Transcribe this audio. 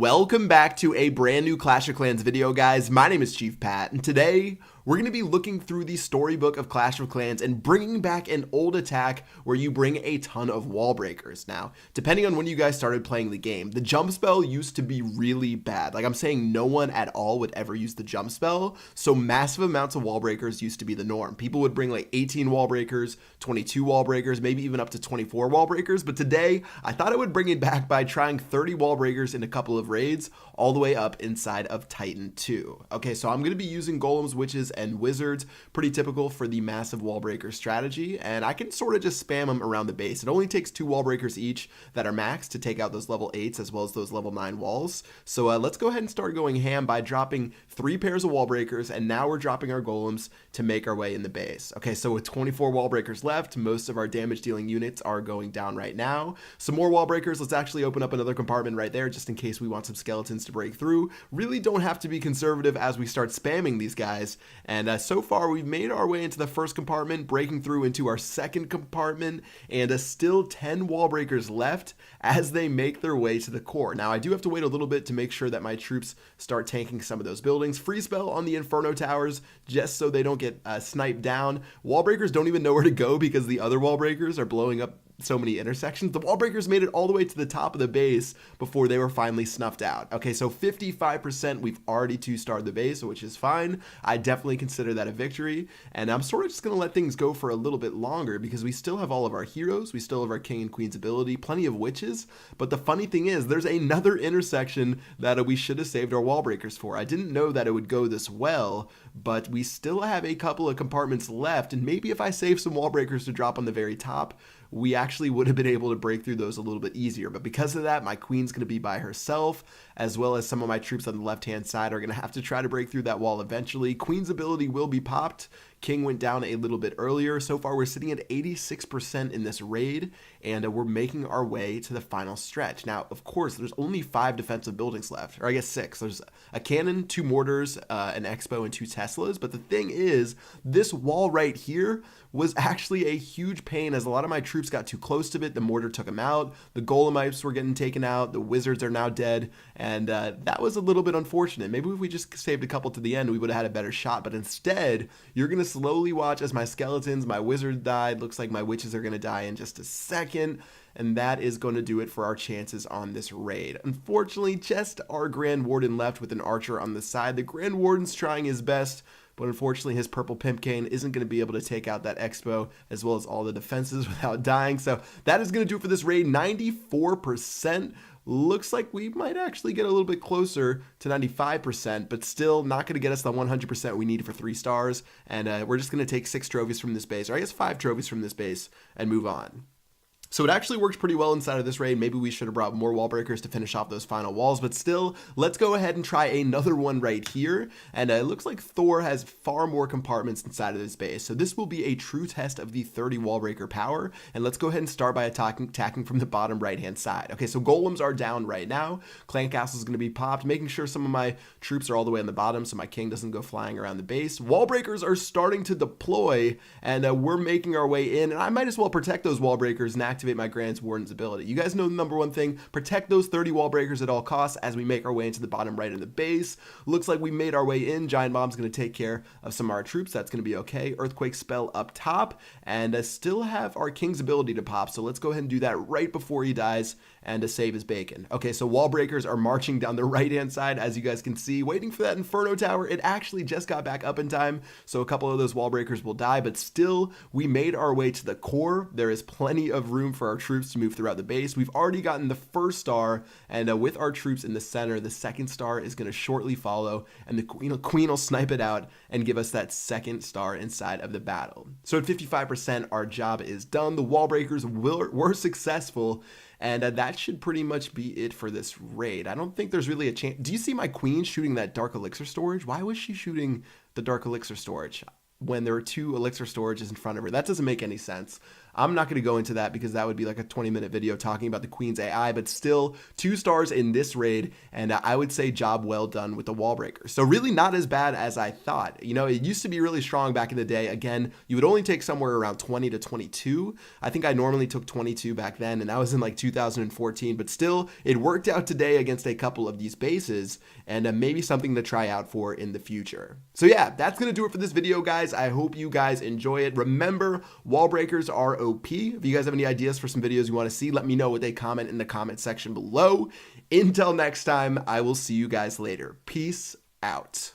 Welcome back to a brand new Clash of Clans video, guys. My name is Chief Pat, and today we're going to be looking through the storybook of Clash of Clans and bringing back an old attack where you bring a ton of wall breakers. Now, depending on when you guys started playing the game, the jump spell used to be really bad. Like, I'm saying no one at all would ever use the jump spell, so massive amounts of wall breakers used to be the norm. People would bring like 18 wall breakers, 22 wall breakers, maybe even up to 24 wall breakers, but today I thought I would bring it back by trying 30 wall breakers in a couple of raids all the way up inside of Titan 2. Okay, so I'm going to be using golems, witches, and wizards, pretty typical for the massive wall breaker strategy, and I can sort of just spam them around the base. It only takes 2 wall breakers each that are maxed to take out those level 8s as well as those level 9 walls. So let's go ahead and start going ham by dropping 3 pairs of wall breakers, and now we're dropping our golems to make our way in the base. Okay, so with 24 wall breakers left, most of our damage dealing units are going down right now. Some more wall breakers. Let's actually open up another compartment right there just in case we want some skeletons to break through. Really don't have to be conservative as we start spamming these guys, and so far we've made our way into the first compartment, breaking through into our second compartment, and still 10 wall breakers left as they make their way to the core. Now I do have to wait a little bit to make sure that my troops start tanking some of those buildings. Freeze spell on the Inferno towers just so they don't get sniped down. Wall breakers don't even know where to go because the other wall breakers are blowing up so many intersections. The wall breakers made it all the way to the top of the base before they were finally snuffed out. Okay, so 55%, we've already 2-starred the base, which is fine. I definitely consider that a victory, and I'm sort of just going to let things go for a little bit longer because we still have all of our heroes, we still have our king and queen's ability, plenty of witches, but the funny thing is there's another intersection that we should have saved our wall breakers for. I didn't know that it would go this well, but we still have a couple of compartments left, and maybe if I save some wall breakers to drop on the very top, we actually would have been able to break through those a little bit easier. But because of that, my queen's going to be by herself, as well as some of my troops on the left-hand side are going to have to try to break through that wall eventually. Queen's ability will be popped. King went down a little bit earlier. So far, we're sitting at 86% in this raid, and we're making our way to the final stretch. Now, of course, there's only 5 defensive buildings left, or I guess 6. There's a cannon, 2 mortars, an expo, and 2 Teslas. But the thing is, this wall right here was actually a huge pain as a lot of my troops got too close to it. The mortar took them out. The golemites were getting taken out. The wizards are now dead, and that was a little bit unfortunate. Maybe if we just saved a couple to the end, we would have had a better shot. But instead, you're going to slowly watch as my skeletons, my wizard died. Looks like my witches are going to die in just a second. And that is going to do it for our chances on this raid. Unfortunately, just our Grand Warden left with an archer on the side. The Grand Warden's trying his best, but unfortunately his purple pimpcane isn't going to be able to take out that expo as well as all the defenses without dying. So that is going to do it for this raid. 94%. Looks like we might actually get a little bit closer to 95%, but still not going to get us the 100% we need for 3 stars. And we're just going to take 6 trophies from this base, or I guess 5 trophies from this base, and move on. So it actually works pretty well inside of this raid. Maybe we should have brought more wall breakers to finish off those final walls, but still, let's go ahead and try another one right here. And it looks like Thor has far more compartments inside of this base. So this will be a true test of the 30 wall breaker power. And let's go ahead and start by attacking from the bottom right-hand side. Okay, so golems are down right now. Clan Castle is going to be popped, making sure some of my troops are all the way on the bottom so my king doesn't go flying around the base. Wall breakers are starting to deploy, and we're making our way in. And I might as well protect those wall breakers and activate my Grand Warden's ability. You guys know the number one thing, protect those 30 wall breakers at all costs as we make our way into the bottom right of the base. Looks like we made our way in. Giant Bomb's going to take care of some of our troops. That's going to be okay. Earthquake spell up top, and still have our king's ability to pop, so let's go ahead and do that right before he dies and to save his bacon. Okay, so wall breakers are marching down the right-hand side, as you guys can see, waiting for that Inferno tower. It actually just got back up in time, so a couple of those wall breakers will die, but still, we made our way to the core. There is plenty of room for our troops to move throughout the base. We've already gotten the first star, and with our troops in the center, the second star is going to shortly follow, and the queen will snipe it out and give us that second star inside of the battle. So at 55%, our job is done. The wall breakers were successful, and that should pretty much be it for this raid. I don't think there's really a chance. Do you see my queen shooting that dark elixir storage? Why was she shooting the dark elixir storage when there were 2 elixir storages in front of her? That doesn't make any sense. I'm not going to go into that because that would be like a 20-minute video talking about the Queen's AI, but still 2 stars in this raid, and I would say job well done with the wall breaker. So really not as bad as I thought. You know, it used to be really strong back in the day. Again, you would only take somewhere around 20 to 22. I think I normally took 22 back then, and that was in like 2014, but still it worked out today against a couple of these bases, and maybe something to try out for in the future. So yeah, that's going to do it for this video, guys. I hope you guys enjoy it. Remember, wall breakers are OP. If you guys have any ideas for some videos you want to see, let me know with a comment in the comment section below. Until next time, I will see you guys later. Peace out.